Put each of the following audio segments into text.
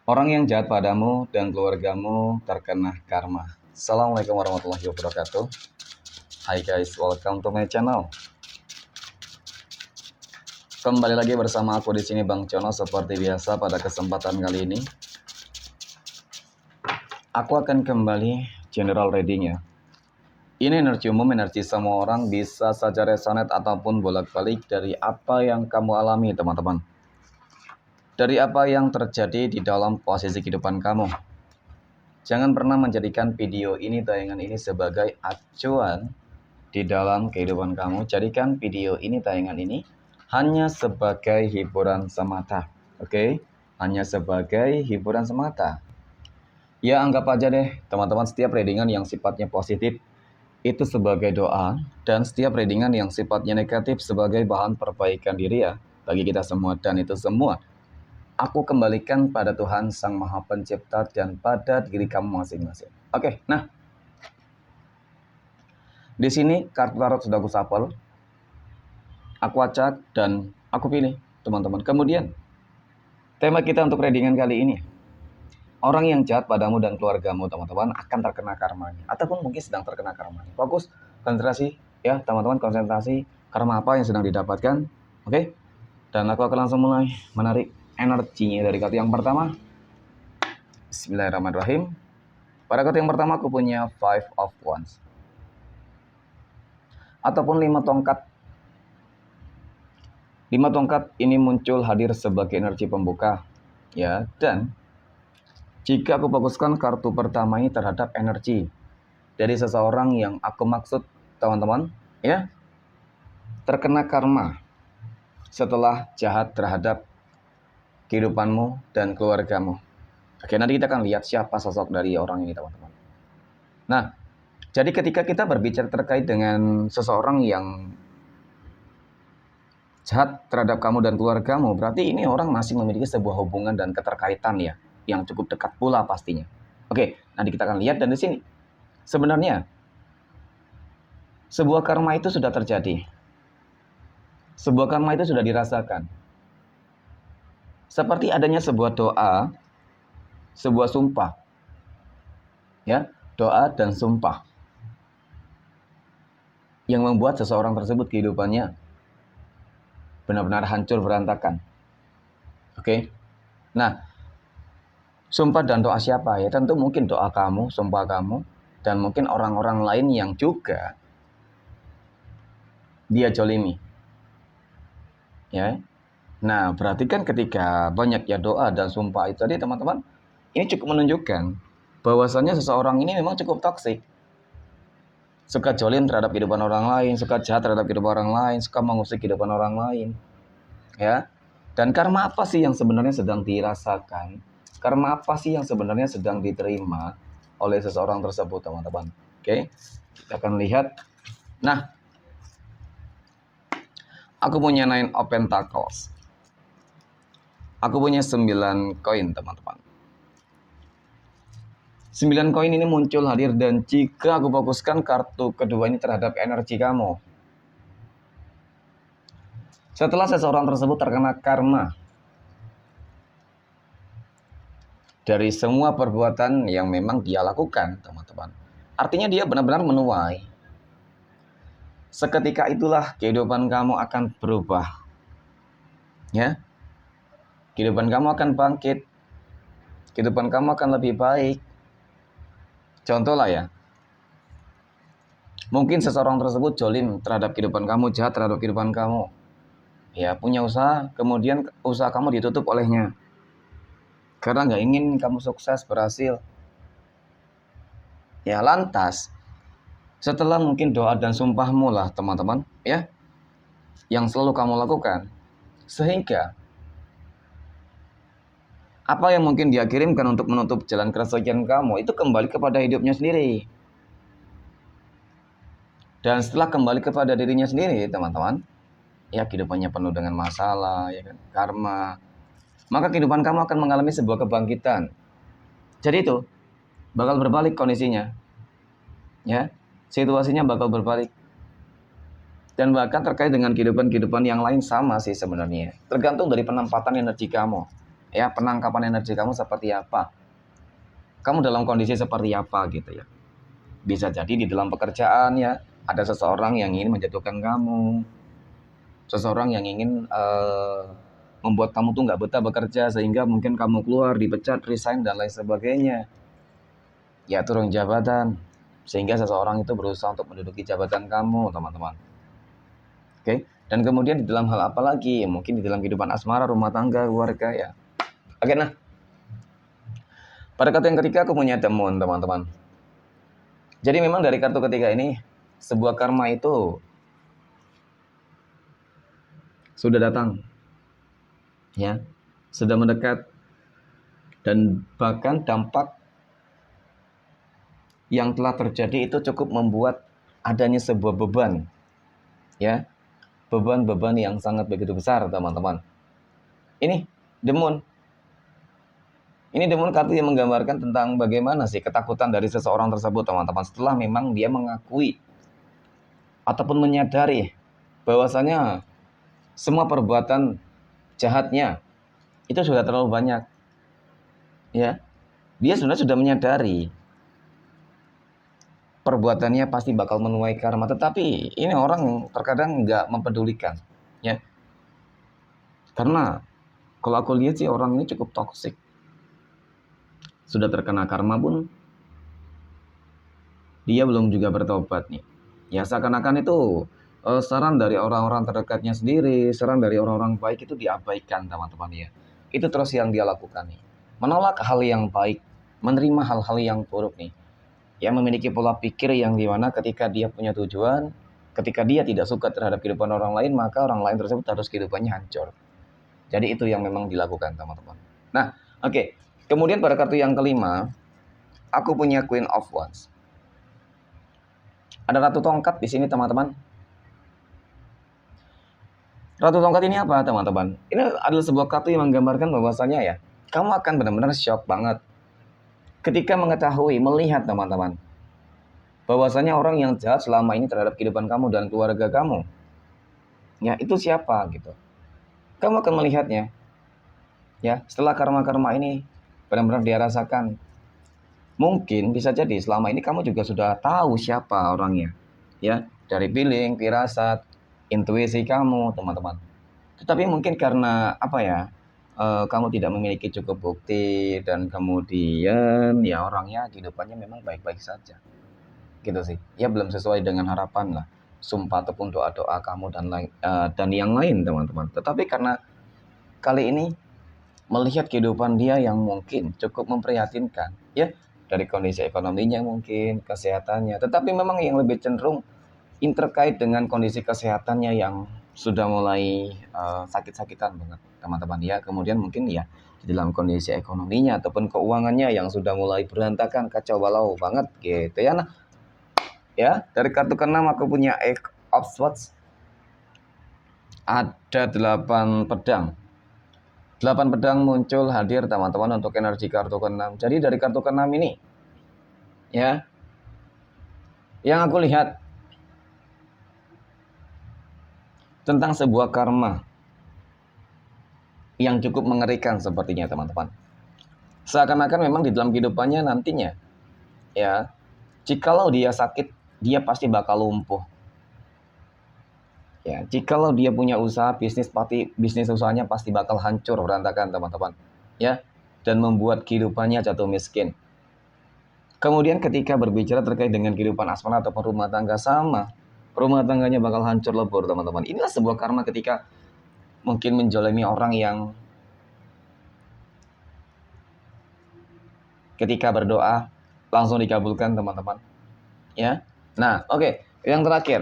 Orang yang jahat padamu dan keluargamu terkena karma. Assalamualaikum warahmatullahi wabarakatuh. Hai guys, welcome to my channel. Kembali lagi bersama aku di sini Bang Cono seperti biasa. Pada kesempatan kali ini aku akan kembali general reading ya. Ini energi umum, energi semua orang, bisa saja resonate ataupun bolak-balik dari apa yang kamu alami teman-teman. Dari apa yang terjadi di dalam posisi kehidupan kamu. Jangan pernah menjadikan video ini, tayangan ini sebagai acuan di dalam kehidupan kamu. Jadikan video ini, tayangan ini hanya sebagai hiburan semata. Oke? Hanya sebagai hiburan semata. Ya anggap aja deh teman-teman, setiap readingan yang sifatnya positif itu sebagai doa, dan setiap readingan yang sifatnya negatif sebagai bahan perbaikan diri ya bagi kita semua. Dan itu semua aku kembalikan pada Tuhan Sang Maha Pencipta dan pada diri kamu masing-masing. Oke, nah di sini kartu tarot sudah aku shuffle, aku acak dan aku pilih teman-teman. Kemudian tema kita untuk readingan kali ini, orang yang jahat padamu dan keluargamu teman-teman akan terkena karmanya, ataupun mungkin sedang terkena karmanya. Fokus, konsentrasi ya teman-teman, konsentrasi karma apa yang sedang didapatkan. Oke, dan aku akan langsung mulai menarik energinya dari kartu yang pertama. Bismillahirrahmanirrahim. Pada kartu yang pertama aku punya Five of Wands ataupun 5 tongkat. 5 tongkat ini muncul hadir sebagai energi pembuka ya. Dan jika aku fokuskan kartu pertama ini terhadap energi dari seseorang yang aku maksud teman-teman ya, terkena karma setelah jahat terhadap kehidupanmu dan keluargamu. Oke, nanti kita akan lihat siapa sosok dari orang ini teman-teman. Nah, jadi ketika kita berbicara terkait dengan seseorang yang jahat terhadap kamu dan keluargamu, berarti ini orang masih memiliki sebuah hubungan dan keterkaitan ya, yang cukup dekat pula pastinya. Oke, nanti kita akan lihat. Dan di sini sebenarnya sebuah karma itu sudah terjadi. Sebuah karma itu sudah dirasakan. Seperti adanya sebuah doa, sebuah sumpah. Ya, doa dan sumpah yang membuat seseorang tersebut kehidupannya benar-benar hancur berantakan. Oke. Nah, sumpah dan doa siapa ya? Tentu mungkin doa kamu, sumpah kamu, dan mungkin orang-orang lain yang juga dia jolimi. Ya. Nah, berarti kan ketika banyak ya doa dan sumpah itu tadi teman-teman, ini cukup menunjukkan bahwasannya seseorang ini memang cukup toksik. Suka jolim terhadap kehidupan orang lain, suka jahat terhadap kehidupan orang lain, suka mengusik kehidupan orang lain. Ya. Dan karma apa sih yang sebenarnya sedang dirasakan? Karma apa sih yang sebenarnya sedang diterima oleh seseorang tersebut, teman-teman? Oke, kita akan lihat. Nah, aku punya 9 of Pentacles. Aku punya 9 koin, teman-teman. 9 koin ini muncul hadir, dan jika aku fokuskan kartu kedua ini terhadap energi kamu, setelah seseorang tersebut terkena karma dari semua perbuatan yang memang dia lakukan, teman-teman, artinya dia benar-benar menuai. Seketika itulah kehidupan kamu akan berubah. Ya. Kehidupan kamu akan bangkit. Kehidupan kamu akan lebih baik. Contoh lah ya. Mungkin seseorang tersebut jolim terhadap kehidupan kamu, jahat terhadap kehidupan kamu. Ya, punya usaha, kemudian usaha kamu ditutup olehnya. Karena nggak ingin kamu sukses, berhasil. Ya, lantas setelah mungkin doa dan sumpahmu lah teman-teman, ya, yang selalu kamu lakukan, sehingga apa yang mungkin dia kirimkan untuk menutup jalan keresahan kamu itu kembali kepada hidupnya sendiri. Dan setelah kembali kepada dirinya sendiri, teman-teman, ya kehidupannya penuh dengan masalah, ya kan, karma. Maka kehidupan kamu akan mengalami sebuah kebangkitan. Jadi itu bakal berbalik kondisinya. Ya, situasinya bakal berbalik. Dan bahkan terkait dengan kehidupan-kehidupan yang lain sama sih sebenarnya. Tergantung dari penempatan energi kamu. Ya, penangkapan energi kamu seperti apa? Kamu dalam kondisi seperti apa gitu ya? Bisa jadi di dalam pekerjaan ya, ada seseorang yang ingin menjatuhkan kamu, seseorang yang ingin membuat kamu tuh nggak betah bekerja sehingga mungkin kamu keluar, dipecat, resign dan lain sebagainya. Ya turun jabatan sehingga seseorang itu berusaha untuk menduduki jabatan kamu, teman-teman. Oke. Dan kemudian di dalam hal apa lagi? Mungkin di dalam kehidupan asmara, rumah tangga, keluarga ya. Oke, nah. Pada kartu yang ketiga aku punya The Moon, teman-teman. Jadi memang dari kartu ketiga ini sebuah karma itu sudah datang. Ya. Sudah mendekat dan bahkan dampak yang telah terjadi itu cukup membuat adanya sebuah beban. Ya. Beban-beban yang sangat begitu besar, teman-teman. Ini The Moon. Ini The Moon kartu yang menggambarkan tentang bagaimana sih ketakutan dari seseorang tersebut, teman-teman. Setelah memang dia mengakui ataupun menyadari bahwasanya semua perbuatan jahatnya itu sudah terlalu banyak. Ya, dia sebenarnya sudah menyadari perbuatannya pasti bakal menuai karma, tetapi ini orang terkadang nggak mempedulikan. Ya, karena kalau aku lihat sih orang ini cukup toksik. Sudah terkena karma pun dia belum juga bertobat nih. Ya seakan-akan itu saran dari orang-orang terdekatnya sendiri, saran dari orang-orang baik itu diabaikan, teman-teman ya. Itu terus yang dia lakukan nih. Menolak hal yang baik, menerima hal-hal yang buruk nih. Ya memiliki pola pikir yang dimana ketika dia punya tujuan, ketika dia tidak suka terhadap kehidupan orang lain, maka orang lain tersebut harus kehidupannya hancur. Jadi itu yang memang dilakukan, teman-teman. Nah, oke. Kemudian pada kartu yang kelima, aku punya Queen of Wands. Ada Ratu Tongkat di sini, teman-teman. Ratu Tongkat ini apa, teman-teman? Ini adalah sebuah kartu yang menggambarkan bahwasanya ya, kamu akan benar-benar shock banget ketika mengetahui, melihat, teman-teman, bahwasanya orang yang jahat selama ini terhadap kehidupan kamu dan keluarga kamu, ya itu siapa gitu. Kamu akan melihatnya, ya setelah karma-karma ini benar-benar dia rasakan. Mungkin bisa jadi selama ini kamu juga sudah tahu siapa orangnya, ya dari feeling, firasat, intuisi kamu, teman-teman. Tetapi mungkin karena apa ya, kamu tidak memiliki cukup bukti dan kemudian ya orangnya kehidupannya memang baik-baik saja, gitu sih. Ya belum sesuai dengan harapan lah, sumpah ataupun doa-doa kamu dan yang lain, teman-teman. Tetapi karena kali ini melihat kehidupan dia yang mungkin cukup memprihatinkan, ya dari kondisi ekonominya mungkin, kesehatannya. Tetapi memang yang lebih cenderung terkait dengan kondisi kesehatannya yang sudah mulai sakit-sakitan banget, teman-teman ya. Kemudian mungkin ya di dalam kondisi ekonominya ataupun keuangannya yang sudah mulai berantakan, kacau balau banget gitu ya. Nah, ya dari kartu keenam aku punya Eight of Swords. Ada 8 pedang. 8 pedang muncul hadir, teman-teman, untuk energi kartu keenam. Jadi dari kartu keenam ini ya, yang aku lihat tentang sebuah karma yang cukup mengerikan sepertinya, teman-teman. Seakan-akan memang di dalam kehidupannya nantinya, ya, jikalau dia sakit, dia pasti bakal lumpuh. Ya, jikalau dia punya usaha, bisnis usahanya pasti bakal hancur, berantakan, teman-teman. Ya, dan membuat kehidupannya jatuh miskin. Kemudian ketika berbicara terkait dengan kehidupan asmara ataupun rumah tangga, sama. Rumah tangganya bakal hancur lebur, teman-teman. Inilah sebuah karma ketika mungkin menjalani orang yang ketika berdoa langsung dikabulkan, teman-teman. Ya. Nah, oke. Yang terakhir,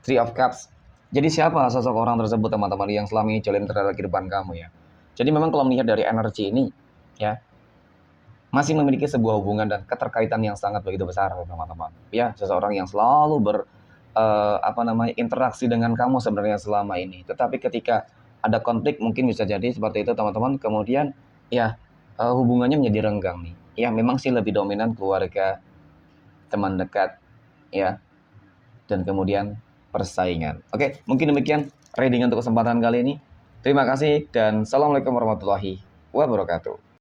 Three of Cups. Jadi siapa sosok orang tersebut, teman-teman, yang selama ini jalin terhadap kehidupan kamu ya? Jadi memang kalau melihat dari energi ini, ya, masih memiliki sebuah hubungan dan keterkaitan yang sangat begitu besar, teman-teman. Ya, seseorang yang selalu interaksi dengan kamu sebenarnya selama ini. Tetapi ketika ada konflik mungkin bisa jadi seperti itu, teman-teman. Kemudian ya hubungannya menjadi renggang nih. Ya memang sih lebih dominan keluarga, teman dekat, ya, dan kemudian persaingan. Oke, mungkin demikian reading untuk kesempatan kali ini. Terima kasih dan assalamualaikum warahmatullahi wabarakatuh.